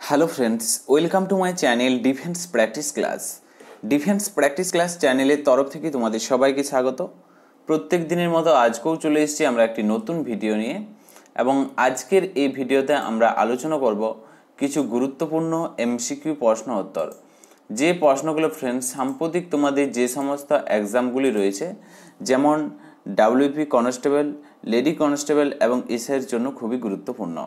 Hello friends, welcome to my channel defence practice class. Defence practice class চ্যানেলের তরফ থেকে তোমাদের সবাইকে স্বাগত। প্রত্যেক দিনের মতো আজকেও চলে এসেছি আমরা একটি নতুন ভিডিও নিয়ে, এবং আজকের এই ভিডিওতে আমরা আলোচনা করব কিছু গুরুত্বপূর্ণ এমসিকিউ প্রশ্ন উত্তর। যে প্রশ্নগুলো ফ্রেন্ডস সাম্প্রতিক তোমাদের যে সমস্ত এক্সামগুলি রয়েছে, যেমন ডাব্লিউপি কনস্টেবল, লেডি কনস্টেবল এবং এসআইয়ের জন্য খুবই গুরুত্বপূর্ণ।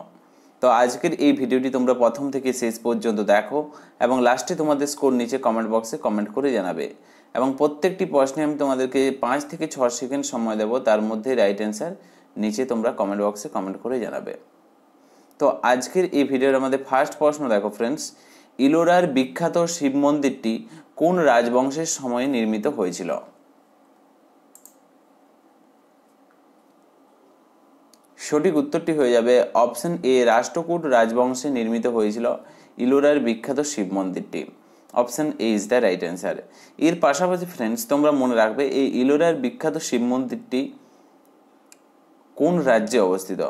তো আজকের এই ভিডিওটি তোমরা প্রথম থেকে শেষ পর্যন্ত দেখো এবং লাস্টে তোমাদের স্কোর নিচে কমেন্ট বক্সে কমেন্ট করে জানাবে, এবং প্রত্যেকটি প্রশ্নে আমি তোমাদেরকে 5 থেকে 6 সেকেন্ড সময় দেবো, তার মধ্যে রাইট অ্যান্সার নিচে তোমরা কমেন্ট বক্সে কমেন্ট করে জানাবে। তো আজকের এই ভিডিওর আমাদের ফার্স্ট প্রশ্ন দেখো ফ্রেন্ডস, ইলোরার বিখ্যাত শিব মন্দিরটি কোন রাজবংশের সময়ে নির্মিত হয়েছিল? সঠিক উত্তরটি হয়ে যাবে অপশন এ, রাষ্ট্রকূট রাজবংশে নির্মিত হয়েছিল ইলোরার বিখ্যাত শিব মন্দিরটি। Option A is the right answer. এর পাশাপাশি ফ্রেন্ডস তোমরা মনে রাখবে এই ইলোরার বিখ্যাত শিব মন্দিরটি কোন রাজ্যে অবস্থিত।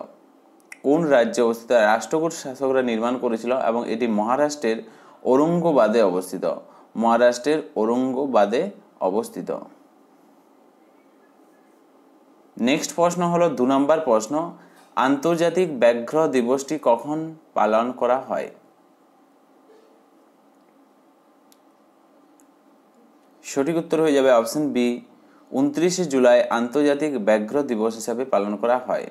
কোন রাজ্যে অবস্থিত? রাষ্ট্রকূট শাসকরা নির্মাণ করেছিল এবং এটি মহারাষ্ট্রের ঔরঙ্গাবাদে অবস্থিত। মহারাষ্ট্রের ঔরঙ্গাবাদে অবস্থিত। নেক্সট প্রশ্ন হলো 2 নম্বর প্রশ্ন, আন্তর্জাতিক ব্যাঘ্র দিবসটি কখন পালন করা হয়? সঠিক উত্তর হয়ে যাবে অপশন বি, 29শে জুলাই আন্তর্জাতিক ব্যাঘ্র দিবস হিসাবে পালন করা হয়।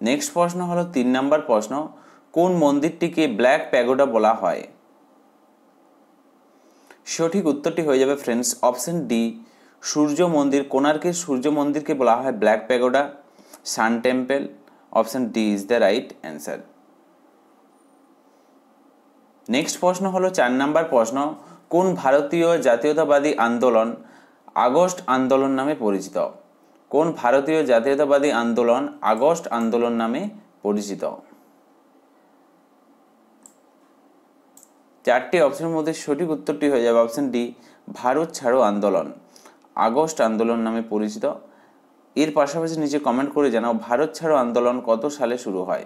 নেক্সট প্রশ্ন হলো 3 নম্বর প্রশ্ন, কোন মন্দিরটিকে ব্ল্যাক প্যাগোডা বলা হয়? সঠিক উত্তরটি হয়ে যাবে ফ্রেন্ডস অপশন ডি, সূর্য মন্দির। কোণার্কের সূর্য মন্দিরকে বলা হয় black pagoda, San temple. Option D is the right answer. Next প্রশ্ন হলো 4 নম্বর প্রশ্ন, কোন ভারতীয় জাতীয়তাবাদী আন্দোলন আগস্ট আন্দোলন নামে পরিচিত? কোন ভারতীয় জাতীয়তাবাদী আন্দোলন আগস্ট আন্দোলন নামে পরিচিত? 4টি অপশনের মধ্যে সঠিক উত্তরটি হয়ে যাবে অপশন ডি, ভারত ছাড়ো আন্দোলন আগস্ট আন্দোলন নামে পরিচিত। এর পাশাপাশি নিচে কমেন্ট করে জানাও ভারত ছাড়ো আন্দোলন কত সালে শুরু হয়?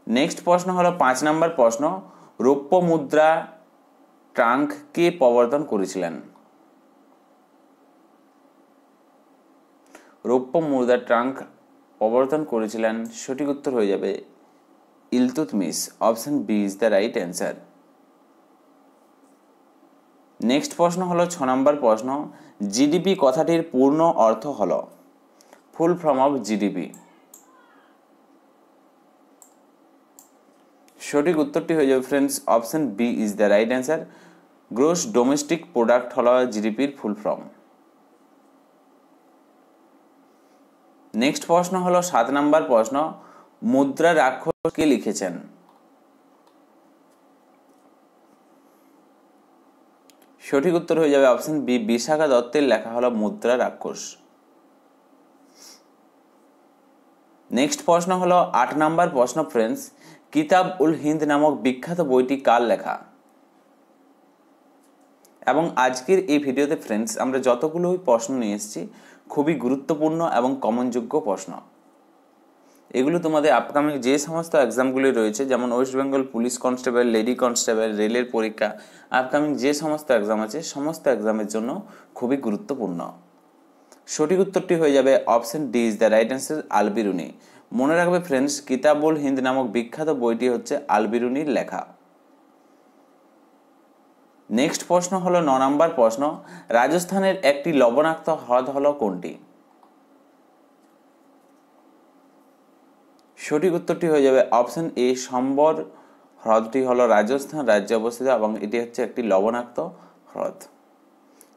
নেক্সট প্রশ্ন হলো 5 নম্বর প্রশ্ন, রৌপ্য মুদ্রা ট্রাঙ্ক কে প্রবর্তন করেছিলেন? রৌপ্য মুদ্রা ট্রাঙ্ক প্রবর্তন করেছিলেন, সঠিক উত্তর হয়ে যাবে Iltutmish. Option B is the right answer. Next প্রশ্ন হলো 6 নম্বর প্রশ্ন, জিডিপি কথাটির পূর্ণ অর্থ হলো? Full form of GDP. সঠিক উত্তরটি হয়ে যাবে friends option B is the right answer. Gross domestic product হলো জিডিপির ফুল ফর্ম। নেক্সট প্রশ্ন হলো 7 নম্বর প্রশ্ন, মুদ্রা রাক্ষস কে লিখেছেন? সঠিক উত্তর হয়ে যাবে অপশন বি, বিশাখা দত্তের লেখা হলো মুদ্রা রাক্ষস। নেক্সট প্রশ্ন হলো 8 নম্বর প্রশ্ন ফ্রেন্ডস, কিতাব উল হিন্দ নামক বিখ্যাত বইটি কার লেখা? এবং আজকের এই ভিডিওতে ফ্রেন্ডস আমরা যতগুলো প্রশ্ন নিয়ে এসেছি খুবই গুরুত্বপূর্ণ এবং কমনযোগ্য প্রশ্ন। এগুলো তোমাদের আপকামিং যে সমস্ত এক্সামগুলি রয়েছে, যেমন West Bengal police constable, lady constable, রেলের পরীক্ষা, আপকামিং যে সমস্ত এক্সাম আছে সমস্ত এক্সামের জন্য খুবই গুরুত্বপূর্ণ। সঠিক উত্তরটি হয়ে যাবে option D is the right answer, Al-Biruni. মনে রাখবে ফ্রেন্ডস, কিতাবুল হিন্দ নামক বিখ্যাত বইটি হচ্ছে আল-বিরুনির লেখা। নেক্সট প্রশ্ন হলো 9 নম্বর প্রশ্ন, রাজস্থানের একটি লবণাক্ত হ্রদ হলো কোনটি? সঠিক উত্তরটি হয়ে যাবে অপশন এ, সম্বর। হ্রদটি হলো রাজস্থান রাজ্যে অবস্থিত এবং এটি হচ্ছে একটি লবণাক্ত হ্রদ।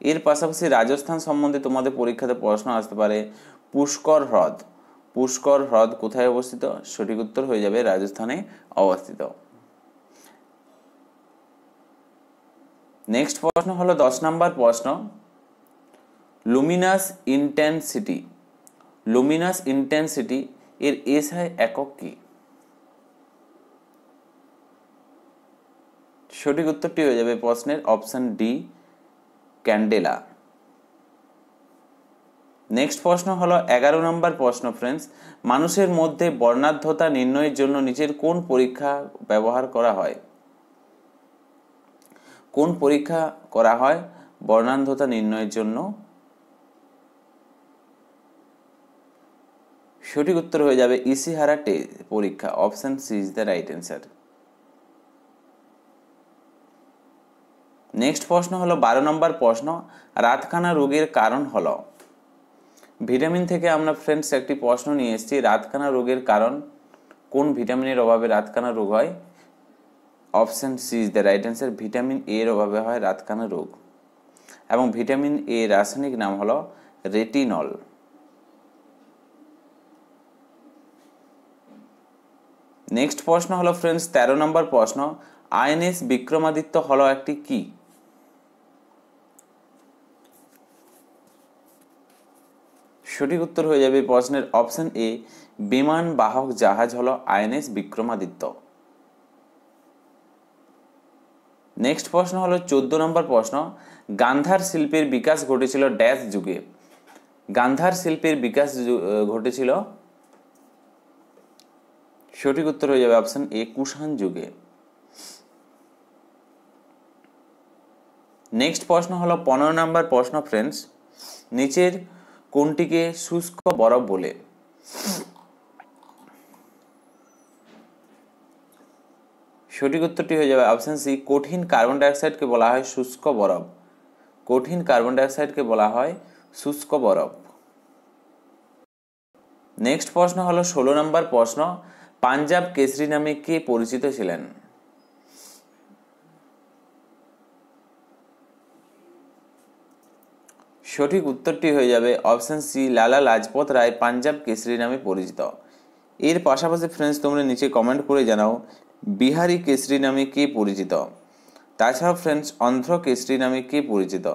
এর পাশাপাশি রাজস্থান সম্বন্ধে তোমাদের পরীক্ষাতে প্রশ্ন আসতে পারে, পুষ্কর হ্রদ। পুষ্কর হ্রদ কোথায় অবস্থিত? সঠিক উত্তর হয়ে যাবে রাজস্থানে অবস্থিত। নেক্সট প্রশ্ন হলো 10 নম্বর প্রশ্ন, লুমিনাস ইন্টেন্সিটি। লুমিনাস ইন্টেন্সিটি এর এসআই একক কি? সঠিক উত্তরটি হয়ে যাবে প্রশ্নের অপশন ডি, ক্যান্ডেলা। নেক্সট প্রশ্ন হলো 11 নম্বর প্রশ্ন ফ্রেন্ডস, মানুষের মধ্যে বর্ণাঢ্যতা নির্ণয়ের জন্য নিচের কোন পরীক্ষা ব্যবহার করা হয়? কোন পরীক্ষা করা হয় বর্ণাঢ্যতা নির্ণয়ের জন্য? সঠিক উত্তর হয়ে যাবে ইশিহারা পরীক্ষা। Option C is the right answer. Next প্রশ্ন হলো 12 নম্বর প্রশ্ন, রাতকানা রোগের কারণ হলো? ভিটামিন থেকে আমরা ফ্রেন্ডস একটি প্রশ্ন নিয়ে এসেছি, রাতকানা রোগের কারণ, কোন ভিটামিনের অভাবে রাতকানা রোগ হয়? Option C is the right answer. Vitamin A এর অভাবে হয় রাতকানা রোগ, এবং ভিটামিন এ রাসায়নিক নাম হলো রেটিনল। নেক্সট প্রশ্ন হলো ফ্রেন্ডস 13 নম্বর প্রশ্ন, আইএনএস বিক্রমাদিত্য হলো একটি কি? সঠিক উত্তর হয়ে যাবে প্রশ্নের অপশন এ, বিমান বাহক জাহাজ হলো আইএনএস বিক্রমাদিত্য। নেক্সট প্রশ্ন হলো 14 নম্বর প্রশ্ন, গান্ধার শিল্পের বিকাশ ঘটেছিল ড্যাশ যুগে? গান্ধার শিল্পের বিকাশ ঘটেছিল, সঠিক উত্তর হয়ে যাবে অপশন এ, কুষাণ যুগে। নেক্সট প্রশ্ন হলো 15 নম্বর প্রশ্ন ফ্রেন্ডস, নিচের কোনটিকে শুষ্ক বরফ বলে? সঠিক উত্তরটি হয়ে যাবে অপশন সি, কঠিন কার্বন ডাইঅক্সাইডকে বলা হয় শুষ্ক বরফ। কঠিন কার্বন ডাইঅক্সাইডকে বলা হয় শুষ্ক বরফ। নেক্সট প্রশ্ন হলো 16 নম্বর প্রশ্ন, পাঞ্জাব কেশরী নামে কে পরিচিত ছিলেন? সঠিক উত্তরটি হয়ে যাবে অপশন সি, লালা লাজপত রায় পাঞ্জাব কেশরী নামে পরিচিত। এর পাশাপাশি ফ্রেন্ডস তোমরা নিচে কমেন্ট করে জানাও বিহারি কেশরী নামে কে পরিচিত। তাছাড়াও ফ্রেন্ডস অন্ধ্র কেশরী নামে কে পরিচিত,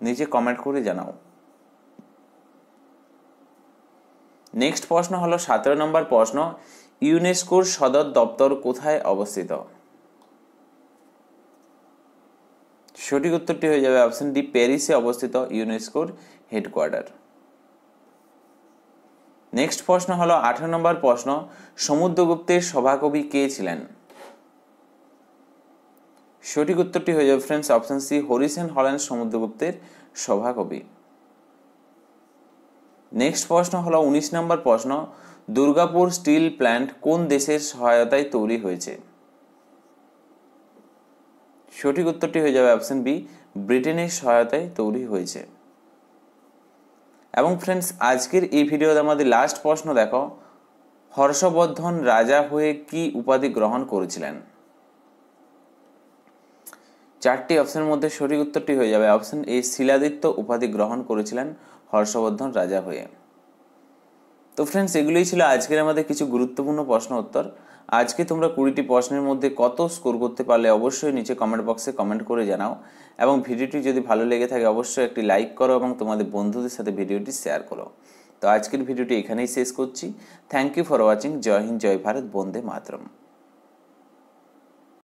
নিচে কমেন্ট করে জানাও। নেক্সট প্রশ্ন হলো 17 নম্বর প্রশ্ন, ইউনেস্কোর সদর দপ্তর কোথায় অবস্থিত? সঠিক উত্তরটি হয়ে যাবে অপশন ডি, প্যারিসে অবস্থিত ইউনেস্কোর হেডকোয়ার্টার। নেক্সট প্রশ্ন হলো 18 নম্বর প্রশ্ন, সমুদ্রগুপ্তের সভাকবি কে ছিলেন? সঠিক উত্তরটি হয়ে যাবে ফ্রেন্ডস অপশন সি, হরিসেন হলেন সমুদ্রগুপ্তের সভাকবি। নেক্সট প্রশ্ন হলো 19 নম্বর প্রশ্ন, দুর্গাপুর স্টিল প্ল্যান্ট কোন দেশের সহায়তায় তৈরি হয়েছে? সঠিক উত্তরটি হয়ে যাবে অপশন বি, ব্রিটেনের সহায়তায় তৈরি হয়েছে। এবং ফ্রেন্ডস আজকের এই ভিডিওতে আমাদের লাস্ট প্রশ্ন দেখো, হর্ষবর্ধন রাজা হয়ে কি উপাধি গ্রহণ করেছিলেন? চারটি অপশনের মধ্যে সঠিক উত্তরটি হয়ে যাবে অপশন এ, শিলাদিত্য উপাধি গ্রহণ করেছিলেন হর্ষবর্ধন রাজা হয়ে। তো ফ্রেন্ডস এগুলোই ছিল আজকের আমাদের কিছু গুরুত্বপূর্ণ প্রশ্ন উত্তর। আজকে তোমরা 20টি প্রশ্নের মধ্যে কত স্কোর করতে পারলে অবশ্যই নিচে কমেন্ট বক্সে কমেন্ট করে জানাও, এবং ভিডিওটি যদি ভালো লেগে থাকে অবশ্যই একটি লাইক করো এবং তোমাদের বন্ধুদের সাথে ভিডিওটি শেয়ার করো। তো আজকের ভিডিওটি এখানেই শেষ করছি। Thank you for watching. জয় হিন্দ, জয় ভারত, বন্দে মাতরম।